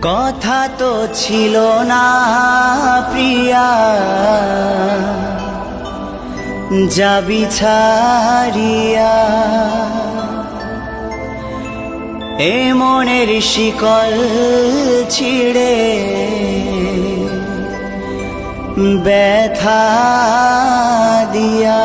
কথা তো ছিল না প্রিয়া, যাবি ছাড়িয়া। এ মনের শিকল ছিঁড়ে ব্যথা দিয়া।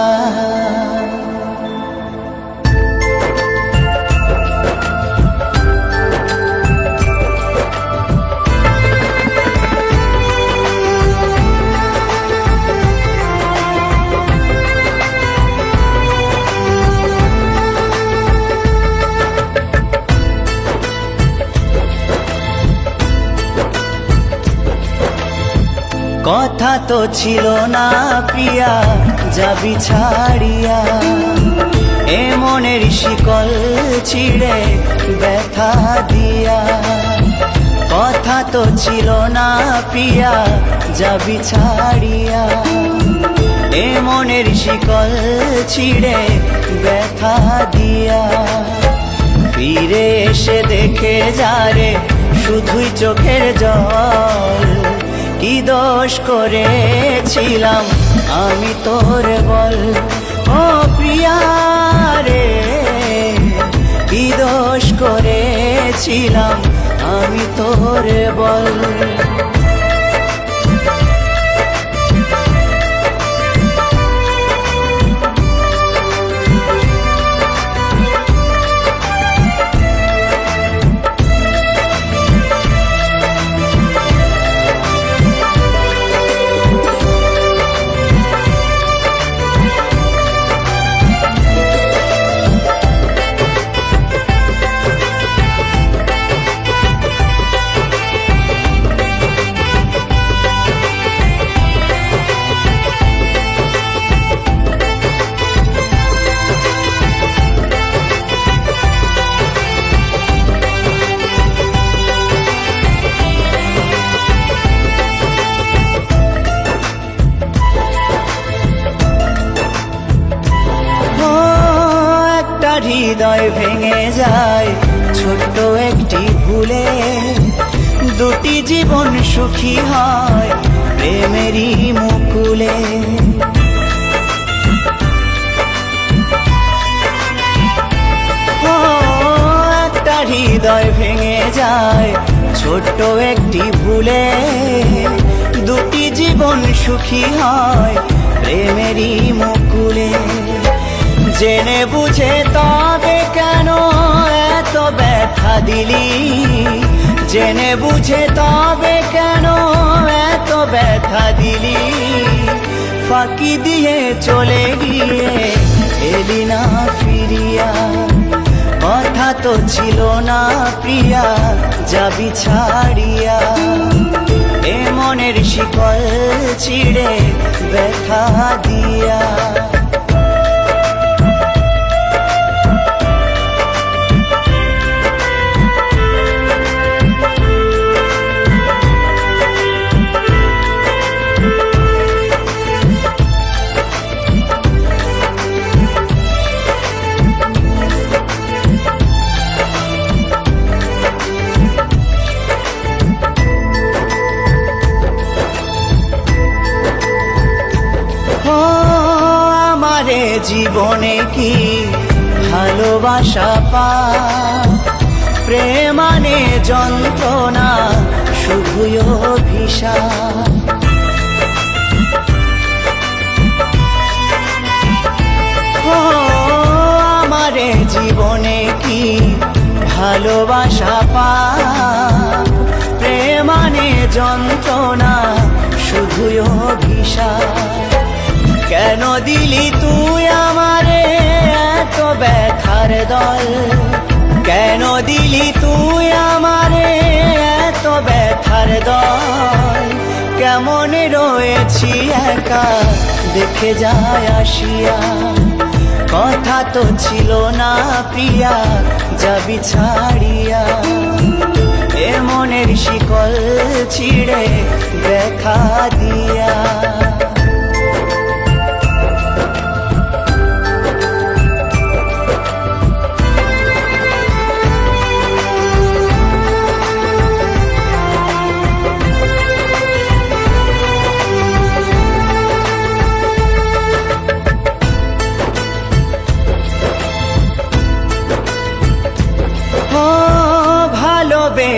কথা তো ছিল না প্রিয়া, যাবি ছাড়িয়া। এ মনের শিকল ছিঁড়ে ব্যথা দিয়া। কথা তো ছিল না প্রিয়া, যাবি ছাড়িয়া। এ মনের শিকল ছিঁড়ে ব্যথা দিয়া। ফিরে এসে দেখে যারে শুধুই চোখের জল। কি দোষ করেছিলাম আমি তোর বল, ও প্রিয়া রে। কি দোষ করেছিলাম আমি তোর বল। হৃদয় ভেঙে যায় ছোট্ট একটি ভুলে। দুটি জীবন সুখী হয় প্রেমেরই মুকুলে। একটা হৃদয় ভেঙে যায় ছোট্ট একটি ভুলে। দুটি জীবন সুখী হয় প্রেমেরই মুকুলে। জেনে বুঝে তবে কেন এত ব্যথা দিলি? জেনে বুঝে তবে কেন এত ব্যথা দিলি? ফাঁকি দিয়ে চলে গিয়ে এলি না ফিরিয়া। কথা তো ছিল না প্রিয়া, যাবি ছাড়িয়া। এ মনের শিকল ছিঁড়ে ব্যথা দিয়া। জীবনে কি ভালোবাসা পা? প্রেমানে যন্ত্রণা শুধুই অভিশাপ। আমারে জীবনে কি ভালোবাসা পা? প্রেমানে যন্ত্রণা শুধুই অভিশাপ। কেন দিলি তুই আমারে এত ব্যথার দল? কেন দিলি তুই আমারে এত ব্যথার দল? কেমন রয়েছি একা দেখে যায় আসিয়া। কথা তো ছিল না প্রিয়া, যাবি ছাড়িয়া। এ মনের শিকল ছিঁড়ে দেখা দিয়া।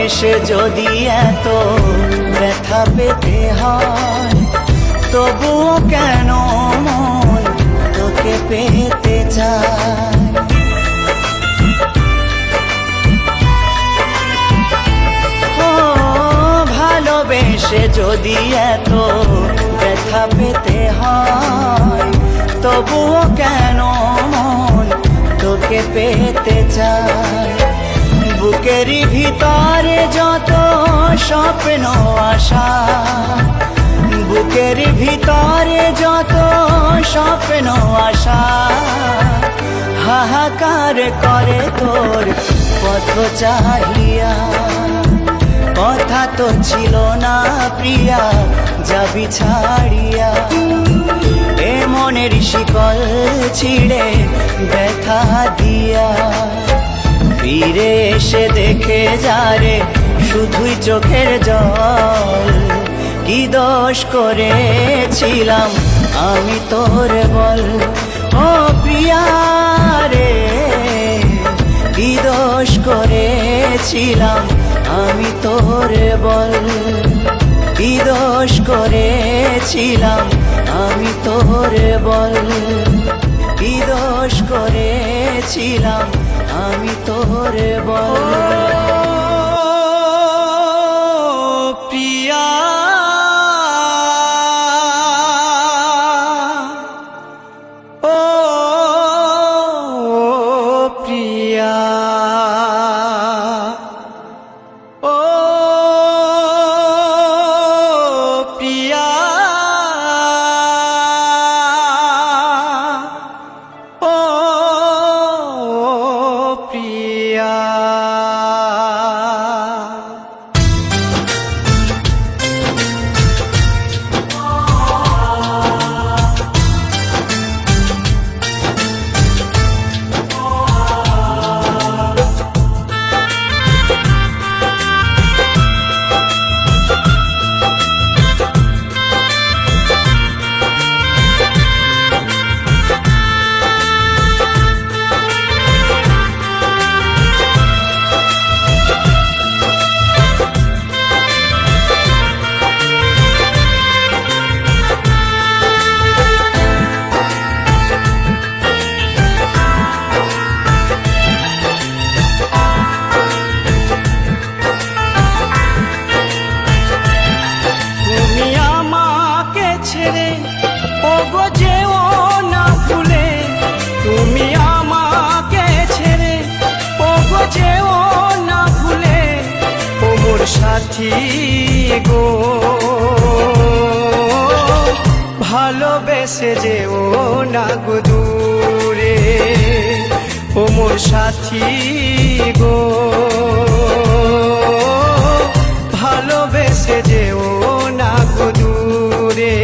ভালোবেসে যদি এত ব্যথা পেতে হয়, তবুও কেন মন তোকে পেতে চায়। ও ভালোবেসে যদি এত ব্যথা পেতে হয়, তবুও কেন মন তোকে পেতে চায়। বুকের ভিতরে যত স্বপ্ন আশা, বুকের ভিতরে যত স্বপ্ন আশা, হাহাকার করে তোর পথ চাহিয়া। কথা তো ছিল না প্রিয়া যাবি ছাড়িয়া, এ মনের শিকল ছিঁড়ে ব্যথা দিয়া। ফিরে এসে দেখে যারে শুধুই চোখের জল, কি দোষ করেছিলাম আমি তোর বল। ও প্রিয়া রে, কি দোষ করেছিলাম আমি তোর বল, কি দোষ করেছিলাম আমি তোর বল, কি দোষ করেছিলাম আমি তোর বল। প্রিয়া ও প্রিয়া, ও প্রিয়া, ও প্রিয়া। সাথী গো ভালোবেসে যেও না গো দূরে, ও মোর সাথী গো ভালোবেসে যেও না গো দূরে।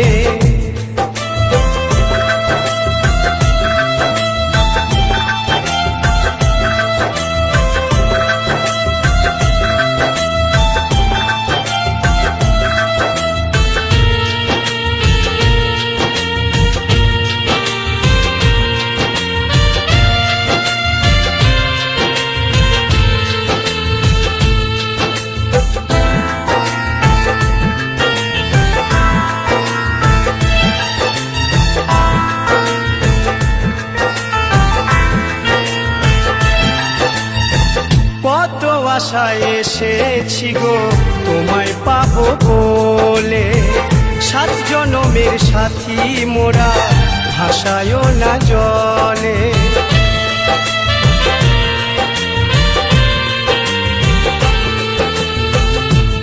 কত আশায় এসেছি গো তোমায় পাবো বলে, 7 জনমের সাথী মোরা ভাসায় না জলে।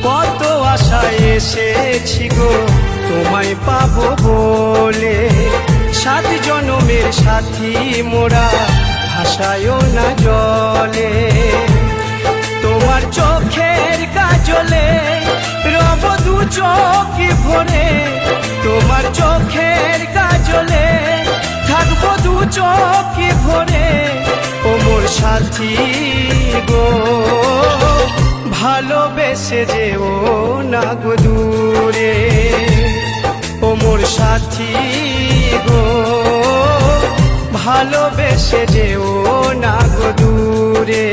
কত আশায় এসেছি গো তোমায় পাবো বলে, 7 জনমের সাথী মোরা ভাসায় না জলে। তোমার চোখের কাজলে রব দু চোখ ভরে, তোমার চোখের কাজলে থাকবো দু চোখ ভরে। ও মোর সাথী গো ভালোবেসে যেও না গো দূরে, ও মোর সাথী গো ভালোবেসে যেও না গো দূরে।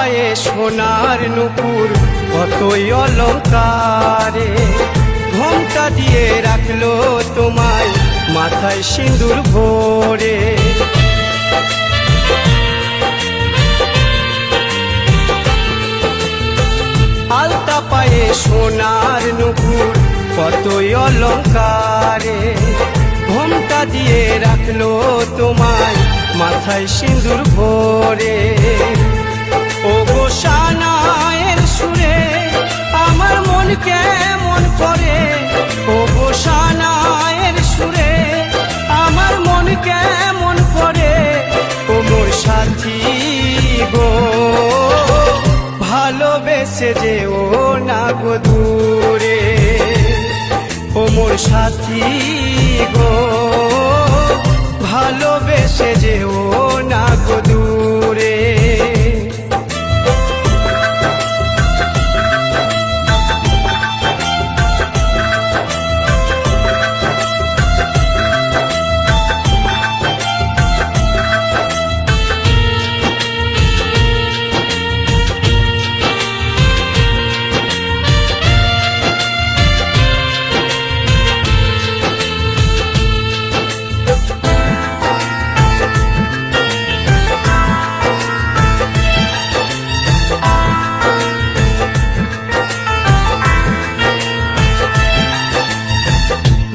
পায়ে সোনার নুপুর কতই অলঙ্কারে, ঘোমটা দিয়ে রাখলো তোমায় মাথায় সিঁদুর ভরে। আলতা পায়ে সোনার নুপুর কতই অলঙ্কারে, ঘোমটা দিয়ে রাখলো তোমায় মাথায় সিঁদুর ভরে। ও গো সানায়ের সুরে আমার মন কেমন করে, ও গো সানায়ের সুরে আমার মন কেমন করে। ও মোর সাথী গো ভালোবেসে যেও না গো দূরে, ও মোর সাথী গো ভালোবেসে যেও না গো দূরে।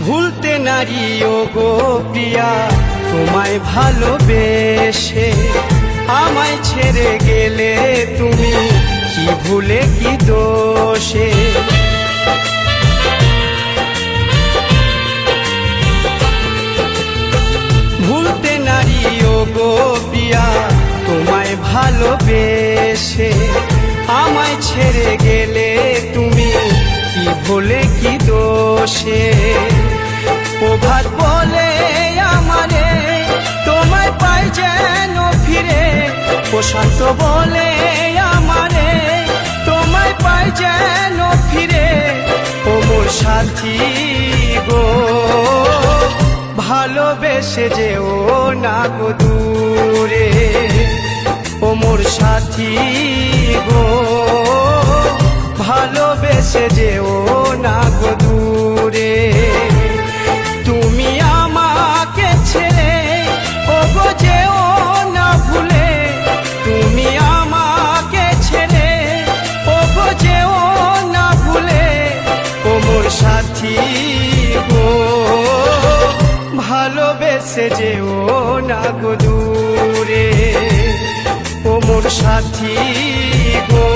ভুলতে নারী ও গো প্রিয়া তোমায় ভালোবেসে, আমায় ছেড়ে গেলে তুমি কি ভুলে কি দোষে। ভুলতে নারী ও গো প্রিয়া তোমায় ভালোবেসে, আমায় ছেড়ে গেলে তুমি কি ভুলে কি দোষে। প্রভাত বলে আমারে তোমায় পাই যেন ফিরে, প্রশান্ত বলে আমারে তোমায় পাই যেন ফিরে। ও মোর সাথী গো ভালোবেসে যেও না গো দূরে, ও মোর সাথী গো ভালোবেসে যেও না গো দূরে। তুমি আমাকে ছেড়ে ও গো যেও না ভুলে, তুমি আমাকে ছেড়ে ও গো যেও না ভুলে। ও মোর সাথী গো ভালোবেসে যেও না গো দূরে, ও মোর সাথী গো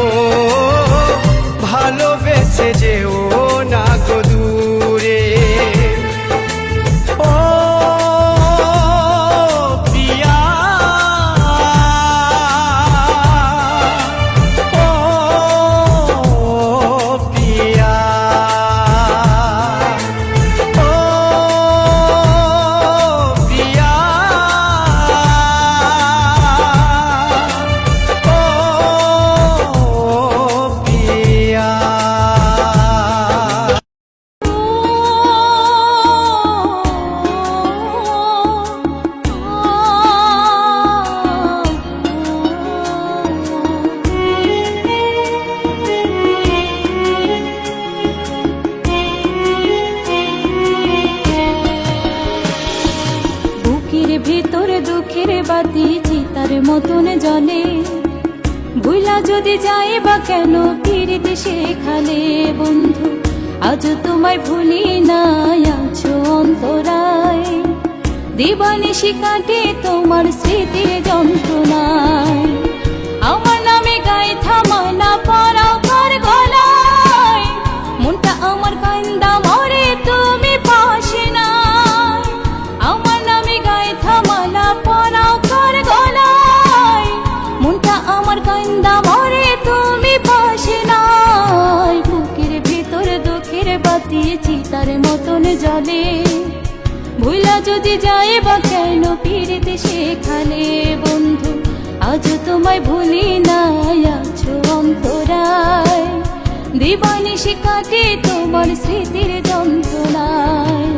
ভালোবেসে যেও না গো দূরে। ও প্রিয়া ও প্রিয়া ও প্রিয়া ও প্রিয়া। বুকের ভিতর দুঃখের বাতি চিতার মতন জ্বলে, ভুলা যদি যাই বা কেন ফিরিতে সেখানে বন্ধু, আজ তোমায় ভুলি নাই আছো অন্তরায়। দিবানিশি কাটে তোমার স্মৃতির যন্ত্রণায়, আমার নামে গায়ে থামানা পরাও কার গলায়। মনটা আমার কান্দা মরে তুমি পাশে নাই, আমার নামে গায়ে থামানা পরাও কার গলায়। মনটা আমার কান্দা মরে তুমি পাশে নাই। বুকের ভিতর দুঃখের বাতি চিতার মতন জ্বলে, ভুলা যদি যায় বা কেন ফিরিতে সেখানে বন্ধু, আজ তোমায় ভুলি নাই আছো অন্তরায়। দিবানিশি কাটে তোমার স্মৃতির যন্ত্রণায়।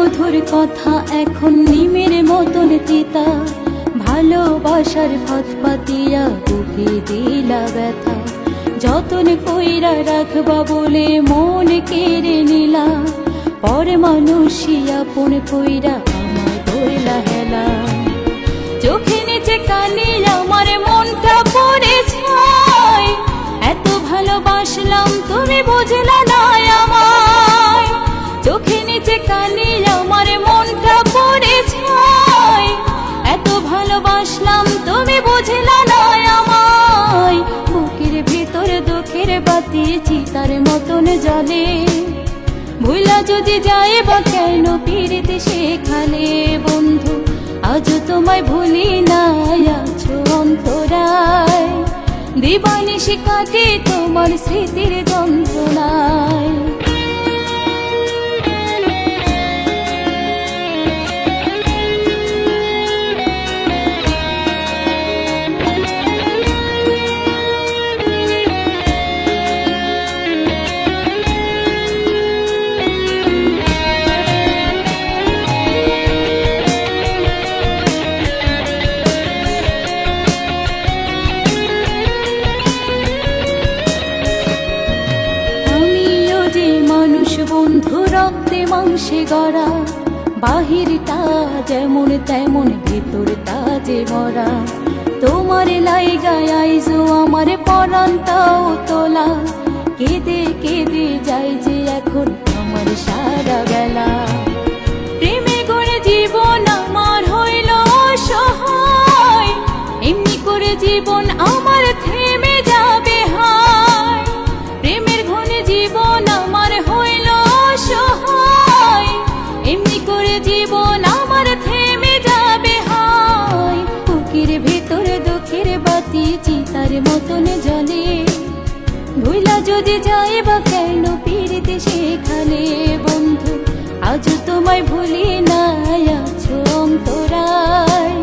মধুর কথা এখন নিমের মতন তিতা, ভালোবাসার ভাত পাতিয়া বুকে দিলা ব্যথা। যতন কইরা রাখবা বলে মন কেড়ে নিলা, পরে মানুষই আপন কইরা আমার ধরলা হেলা। চোখে নিচে কালি আমার মনটা পড়ে ছাই, এত ভালোবাসলাম তুমি বুঝলা না আমায়। চোখে নিচে কালি আমার মনটা পড়ে ছাই, এত ভালোবাসলাম তুমি বুঝলা না আমায়। বুকের ভিতর দুঃখের বাতি চিতার মতন জ্বলে, ভুলা যদি যায় বা কেন পীড়িত সেখানে বন্ধু, আজ তোমায় ভুলি নাই আছো অন্তরায়। দিবানিশি কাটে তোমার স্মৃতির যন্ত্রণায়। বন্ধু রক্তে মাংসে গড়া, বাহিরটা যেমন তেমন ভিতরটা যে মরা। তোমার লাইগায় আইজো আমার পরানটাও তোলা, কেঁদে কেঁদে যাই যে এখন আমার সারা বেলা। প্রেমে গড়ে জীবন আমার হইল অসহায়, এমনি করে জীবন আমার থেমে যাবে হায়। প্রেমের ঘনে জীবন আমার হইল অসহায়, এমনি করে জীবন আমার থেমে যাবে হায়। বুকের ভেতরে দুঃখের বাতি চিতার মতন জ্বলে, ভুলা যদি যায় বা কেন পীড়িত সেখানে বন্ধু, আজ তোমায় ভুলি নাই আছো অন্তরায়।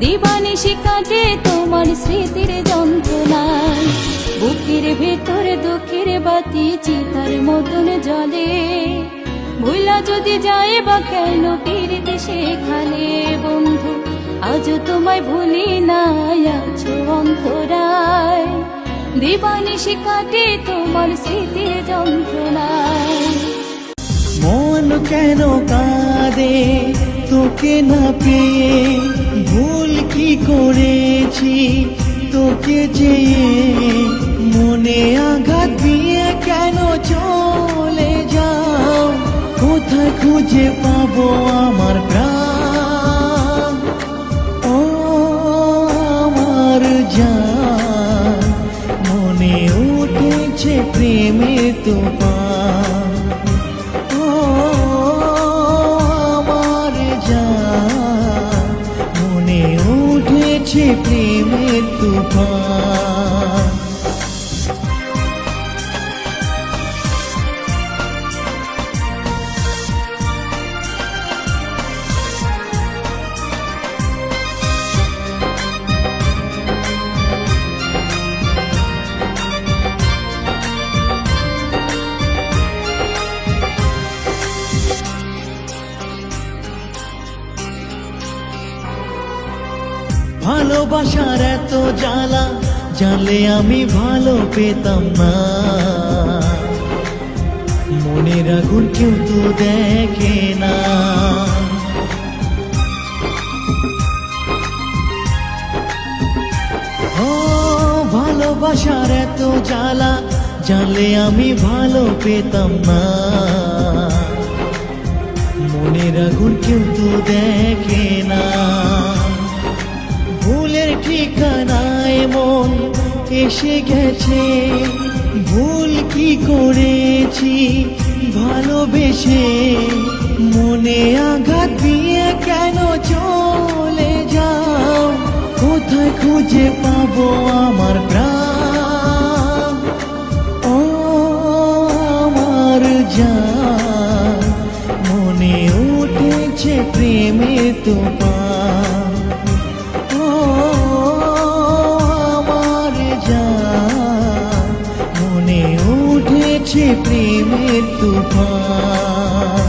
দিবানিশি কাটে তোমার স্মৃতির যন্ত্রণায়। বুকের ভেতরে দুঃখের বাতি চিতার মতন জ্বলে, ভুলা যদি যায় বা কেন পীড়িত সেখানে বন্ধু, আজ তোমায় ভুলি নাই আছো অন্তরায়। দিবানিশি কাটে তোমার স্মৃতির যন্ত্রণায়। মন কেন কাঁদে তোকে না পেয়ে, ভুল কি করেছি তোকে চেয়ে। মনে আঘাত দিয়ে কেন চলে যাও, কোথায় খুঁজে পাবো আমার প্রাণ। ও আমার জান, মনে উঠেছে প্রেমের তুফান। ও আমার জান, মনে উঠেছে প্রেমের তুফান। ভালোবাসার এত জ্বালা, জানলে আমি ভালো পেতাম না। মনের আগুন কেউ তো দেখে না। ও ভালোবাসার এত জ্বালা, জানলে আমি ভালো পেতাম না। মনের আগুন কেউ তো দেখে না। ভুলের ঠিকানায় মন এসে গেছে, ভুল কি করেছি ভালোবেসে। মনে আঘাত দিয়ে কেন চলে যাও, কোথায় খুঁজে পাবো আমার প্রাণ। ও আমার জান, মনে উঠেছে প্রেমের তুফান। ও আমার জান, মনে উঠেছে প্রেমের তুফান।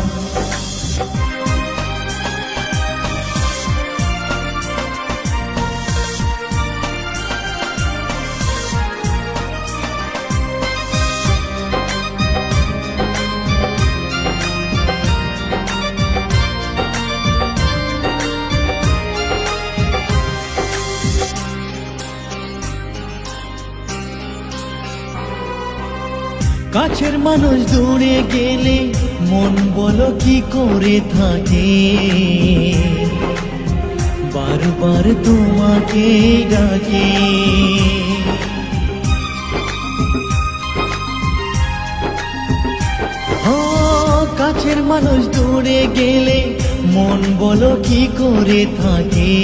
কাছের মানুষ দূরে গেলে মন বলো কি করে থাকে, বারবার তোমাকে ডাকে। কাছের মানুষ দূরে গেলে মন বলো কি করে থাকে,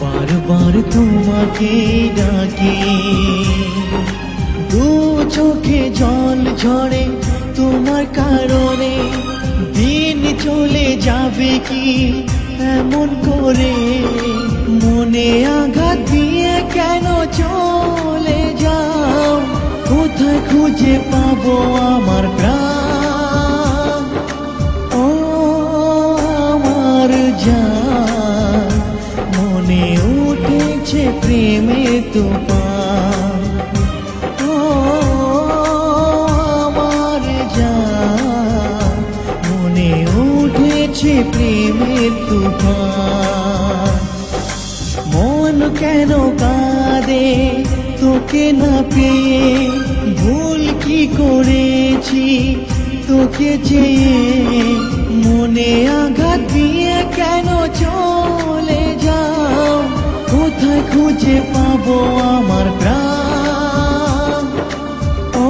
বারবার তোমাকে ডাকে। দু চোখে জল ঝরে তোমার কারণে, দিন চলে যাবে কি এমন করে, মনে আঘাত দিয়ে কেন চলে যাও, কোথায় খুঁজে পাবো আমার প্রাণ। ও আমার জান, মনে উঠেছে প্রেমের তুফান। ও আমার জান, মনে উঠেছে প্রেমের তুফান। মন কেন কাঁদে তোকে না পেয়ে, ভুল কি করেছি তোকে চেয়ে, মনে আঘাত দিয়ে কেন চলে যাও, কোথায় খুঁজে পাবো আমার প্রাণ। ও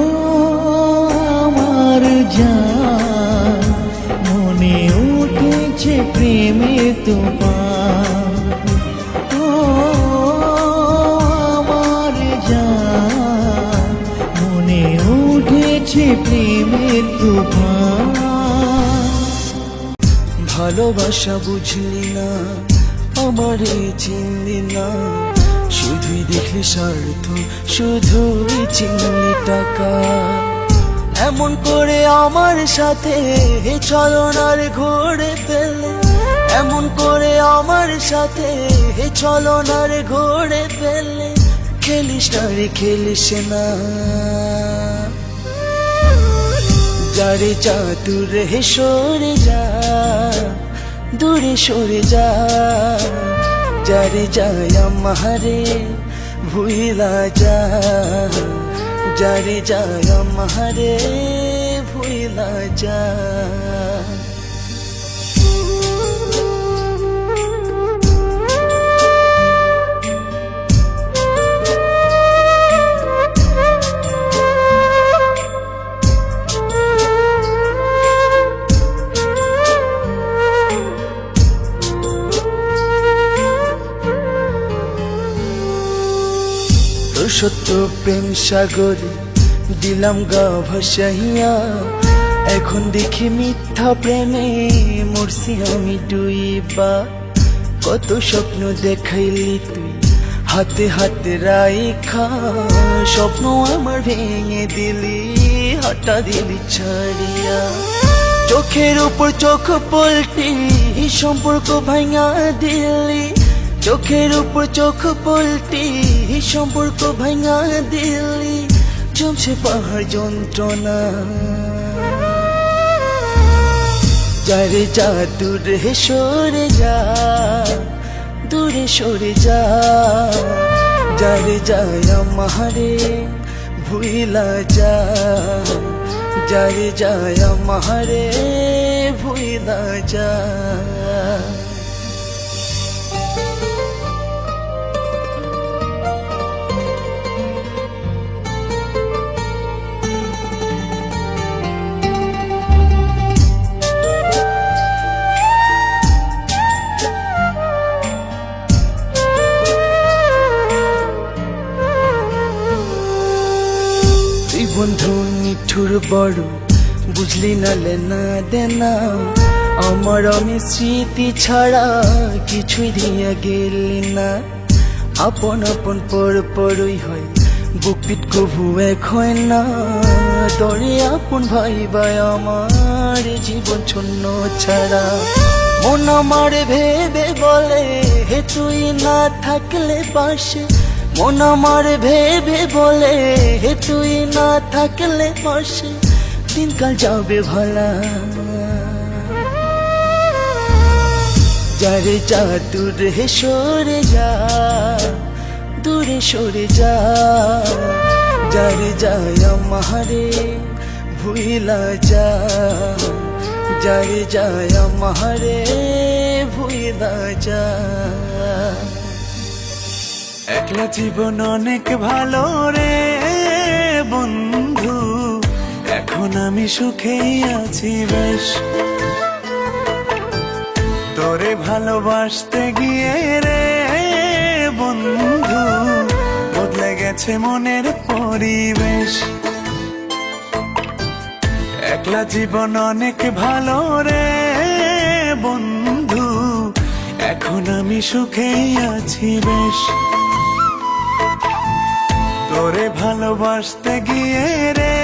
আমার জান, মনে উঠেছে প্রেমের তুফান। ও আমার জান, মনে উঠেছে প্রেমের তুফান। ভালোবাসা বুঝলি না, আমারে চিনলি না, শুধুই দেখলি স্বার্থ, শুধুই চিনলি টাকা। এমন করে আমার সাথে চলনার ঘুরে ফেলে, এমন করে আমার সাথে চলনার ঘুরে ফেলে, খেলিস না রে খেলিস না। যারে যা দূরে সরে যা, দূরে সরে যা, যারে যায় আমারে ভুইলা যা, যারে যায় আমারে ভুইলা যা। সত্য প্রেম সাগরে দিলাম গা ভাসাইয়া, এখন দেখি মিথ্যা প্রেমে মরছি আমি ডুইবা। কত স্বপ্ন দেখাইলি তুই হাতে হাতে রাইখা, স্বপ্ন আমার ভেঙে দিলি, হাঁটা দিলি ছাড়িয়া। চোখের উপর চোখ পলটি সম্পর্ক ভাঙা দিলি, চোখের উপর চোখ পলটি সম্পর্ক ভাঙা দিলি, জমছে পাহাড় যন্ত্রণা। যারে যা দূরে সরে যা, দূরে সরে যা, যারে যায় আমারে ভুইলা যা, যারে যায় আমারে ভুইলা যা। বন্ধু নিঠুর বড় বুঝলি না লেনা দেনা, আমার আমি স্মৃতি ছাড়া কিছুই দিয়া গেলি না। আপন আপন পর পরই হয়, বুক পিট কভু এক হয় না, তরে আপন ভাই ভাই আমার জীবন শূন্য ছাড়া। মন আমার ভেবে বলে হে তুই না থাকলে পাশে, মন আমার ভেবে বলে হে তুই না থাকলে পাশে, দিনকাল যাবে ভালা। যারে যা দূরে সরে যা, দূরে সরে যা, যারে যায় আমারে ভুইলা যা, যারে যায় আমারে ভুইলা যা। একলা জীবন অনেক ভালো রে বন্ধু, এখন আমি সুখেই আছি বেশ। তোরে ভালোবাসতে গিয়ে রে বন্ধু বদলে গেছে মনের পরিবেশ। একলা জীবন অনেক ভালো রে বন্ধু, এখন আমি সুখেই আছি বেশ। তোরে ভালোবাসতে গিয়ে রে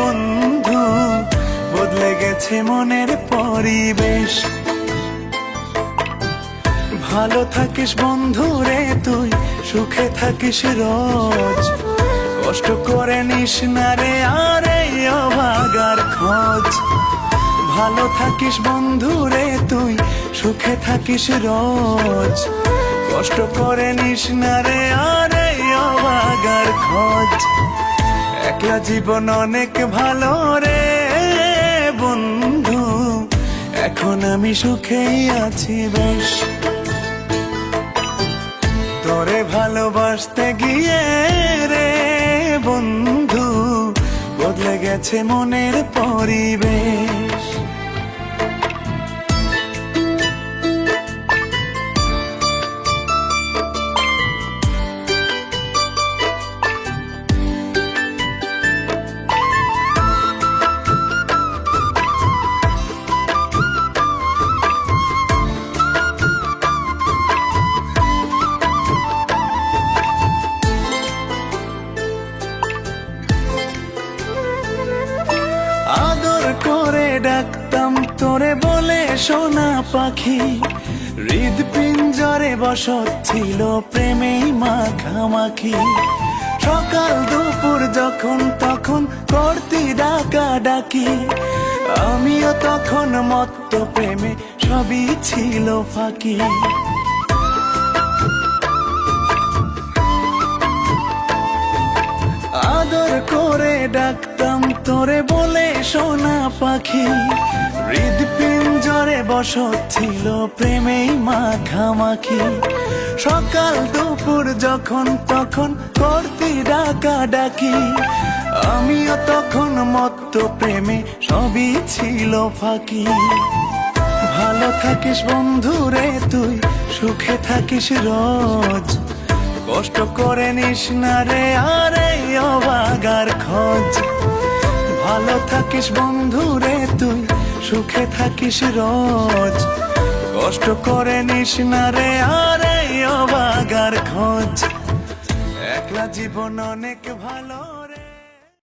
বন্ধু বদলে গেছে মনের পরিবেশ। ভালো থাকিস বন্ধু রে তুই, সুখে থাকিস রোজ, কষ্ট করে নিস না রে আর এই অভাগার খোঁজ। ভালো থাকিস বন্ধু রে তুই, সুখে থাকিস রোজ, কষ্ট করে নিস না রে আর এই অভাগার খোঁজ। একলা জীবন অনেক ভালো রে বন্ধু, এখন আমি সুখেই আছি বেশ। তোরে ভালোবাসতে গিয়ে রে বন্ধু বদলে গেছে মনের পরিবেশ। আদর করে ডাকতাম তোরে বলে সোনা পাখি, হৃদপিঞ্জরে বসত ছিল প্রেমেই মাখামাখি। সকাল দুপুর যখন তখন করতি ডাকা ডাকি, আমিও তখন মত্ত প্রেমে সবই ছিল ফাঁকি। আদর করে ডাকতাম তোরে বলে সোনা পাখি, হৃদপিঞ্জরে বসত ছিল প্রেমেই মাখামাখি। সকাল দুপুর যখন তখন করতি ডাকা ডাকি, আমিও তখন মত্ত প্রেমে সবই ছিল ফাঁকি। ভালো থাকিস বন্ধু রে তুই, সুখে থাকিস রোজ, কষ্ট করে নিস না রে আর এই অভাগার খোঁজ। ভালো থাকিস বন্ধু রে তুই, সুখে থাকিস রোজ, কষ্ট করে নিস না রে আর এই অভাগার খোঁজ। একলা জীবন অনেক ভালো।